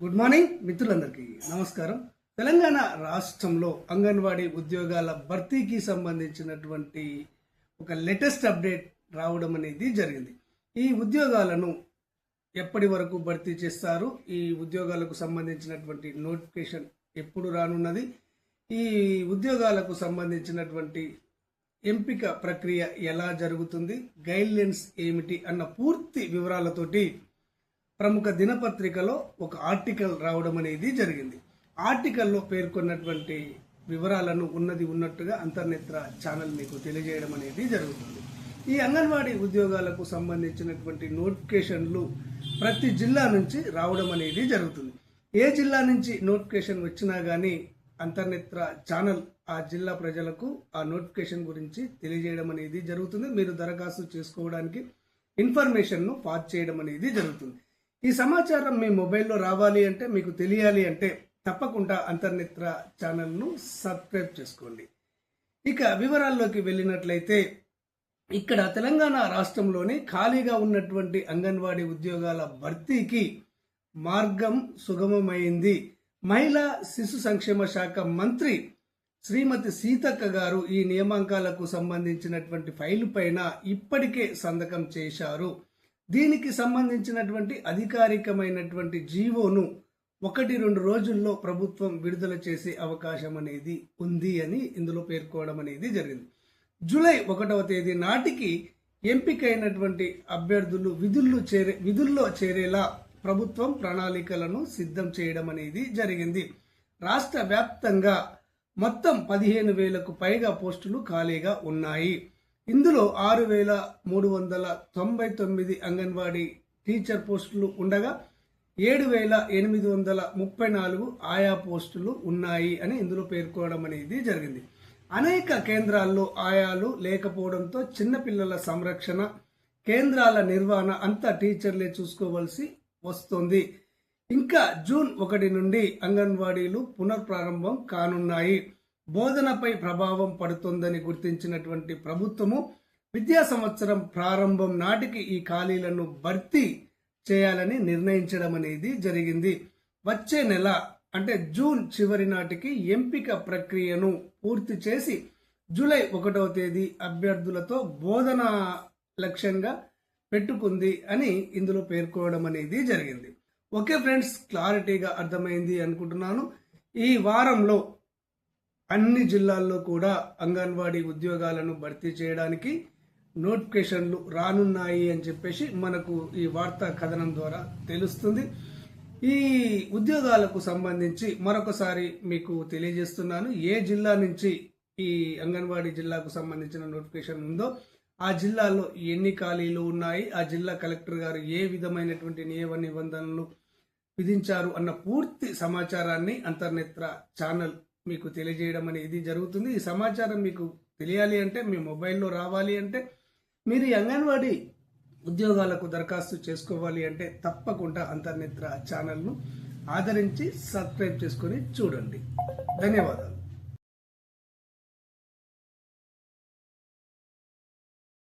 Good morning మిత్రులందరికీ నమస్కారం. తెలంగాణ రాష్ట్రంలో అంగన్వాడీ ఉద్యోగాల భర్తీకి సంబంధించినటువంటి ఒక లేటెస్ట్ అప్డేట్ రావడం అనేది జరిగింది. ఈ ఉద్యోగాలను ఎప్పటి వరకు భర్తీ చేస్తారు, ఈ ఉద్యోగాలకు సంబంధించినటువంటి నోటిఫికేషన్ ఎప్పుడు రానున్నది, ఈ ఉద్యోగాలకు సంబంధించినటువంటి ఎంపిక ప్రక్రియ ఎలా జరుగుతుంది, గైడ్లైన్స్ ఏమిటి అన్న పూర్తి వివరాలతోటి ప్రముఖ దినపత్రికలో ఒక ఆర్టికల్ రావడం అనేది జరిగింది. ఆర్టికల్లో పేర్కొన్నటువంటి వివరాలను ఉన్నది ఉన్నట్టుగా అంతర్నేత్ర ఛానల్ మీకు తెలియజేయడం అనేది జరుగుతుంది. ఈ అంగన్వాడీ ఉద్యోగాలకు సంబంధించినటువంటి నోటిఫికేషన్లు ప్రతి జిల్లా నుంచి రావడం అనేది జరుగుతుంది. ఏ జిల్లా నుంచి నోటిఫికేషన్ వచ్చినా కానీ అంతర్నేత్ర ఛానల్ ఆ జిల్లా ప్రజలకు ఆ నోటిఫికేషన్ గురించి తెలియజేయడం అనేది జరుగుతుంది. మీరు దరఖాస్తు చేసుకోవడానికి ఇన్ఫర్మేషన్ను పాస్ చేయడం అనేది జరుగుతుంది. ఈ సమాచారం మీ మొబైల్లో రావాలి అంటే, మీకు తెలియాలి అంటే తప్పకుండా అంతర్నేత్ర ఛానల్ను సబ్స్క్రైబ్ చేసుకోండి. ఇక వివరాల్లోకి వెళ్ళినట్లయితే, ఇక్కడ తెలంగాణ రాష్ట్రంలోని ఖాళీగా ఉన్నటువంటి అంగన్వాడీ ఉద్యోగాల భర్తీకి మార్గం సుగమమైంది. మహిళా శిశు సంక్షేమ శాఖ మంత్రి శ్రీమతి సీతక్క గారు ఈ నియామకాలకు సంబంధించినటువంటి ఫైలు పైన ఇప్పటికే సంతకం చేశారు. దీనికి సంబంధించినటువంటి అధికారికమైనటువంటి జీవోను 1-2 రోజుల్లో ప్రభుత్వం విడుదల చేసే అవకాశం అనేది ఉంది అని ఇందులో పేర్కోవడం అనేది జరిగింది. జూలై 1వ తేదీ నాటికి ఎంపికైనటువంటి అభ్యర్థులు విధుల్లో చేరేలా ప్రభుత్వం ప్రణాళికలను సిద్ధం చేయడం అనేది జరిగింది. రాష్ట్ర వ్యాప్తంగా మొత్తం 15,000కు పైగా పోస్టులు ఖాళీగా ఉన్నాయి. ఇందులో 6,399 అంగన్వాడీ టీచర్ పోస్టులు ఉండగా 7,834 ఆయా పోస్టులు ఉన్నాయి అని ఇందులో పేర్కోవడం అనేది జరిగింది. అనేక కేంద్రాల్లో ఆయాలు లేకపోవడంతో చిన్నపిల్లల సంరక్షణ కేంద్రాల నిర్వహణ అంతా టీచర్లే చూసుకోవాల్సి వస్తుంది. ఇంకా జూన్ 1 నుండి అంగన్వాడీలు పునఃప్రారంభం కానున్నాయి. బోధనపై ప్రభావం పడుతుందని గుర్తించినటువంటి ప్రభుత్వము విద్యా సంవత్సరం ప్రారంభం నాటికి ఈ ఖాళీలను భర్తీ చేయాలని నిర్ణయించడం అనేది జరిగింది. వచ్చే నెల అంటే జూన్ చివరి నాటికి ఎంపిక ప్రక్రియను పూర్తి చేసి జూలై 1వ తేదీ అభ్యర్థులతో బోధన లక్ష్యంగా పెట్టుకుంది అని ఇందులో పేర్కోవడం అనేది జరిగింది. ఓకే ఫ్రెండ్స్, క్లారిటీగా అర్థమైంది అనుకుంటున్నాను. ఈ వారంలో అన్ని జిల్లాల్లో కూడా అంగన్వాడీ ఉద్యోగాలను భర్తీ చేయడానికి నోటిఫికేషన్లు రానున్నాయి అని చెప్పేసి మనకు ఈ వార్తా కథనం ద్వారా తెలుస్తుంది. ఈ ఉద్యోగాలకు సంబంధించి మరొకసారి మీకు తెలియజేస్తున్నాను. ఏ జిల్లా నుంచి ఈ అంగన్వాడీ జిల్లాకు సంబంధించిన నోటిఫికేషన్ ఉందో ఆ జిల్లాలో ఎన్ని ఖాళీలు ఉన్నాయి, ఆ జిల్లా కలెక్టర్ గారు ఏ విధమైనటువంటి నియమ నిబంధనలు విధించారు అన్న పూర్తి సమాచారాన్ని అంతర్నేత్ర ఛానల్ మీకు తెలియజేయడం అనేది జరుగుతుంది. ఈ సమాచారం మీకు తెలియాలి అంటే, మీ మొబైల్లో రావాలి అంటే, మీరు ఈ అంగన్వాడీ ఉద్యోగాలకు దరఖాస్తు చేసుకోవాలి అంటే తప్పకుండా అంతర్నేత్ర ఛానల్ను ఆదరించి సబ్స్క్రైబ్ చేసుకొని చూడండి. ధన్యవాదాలు.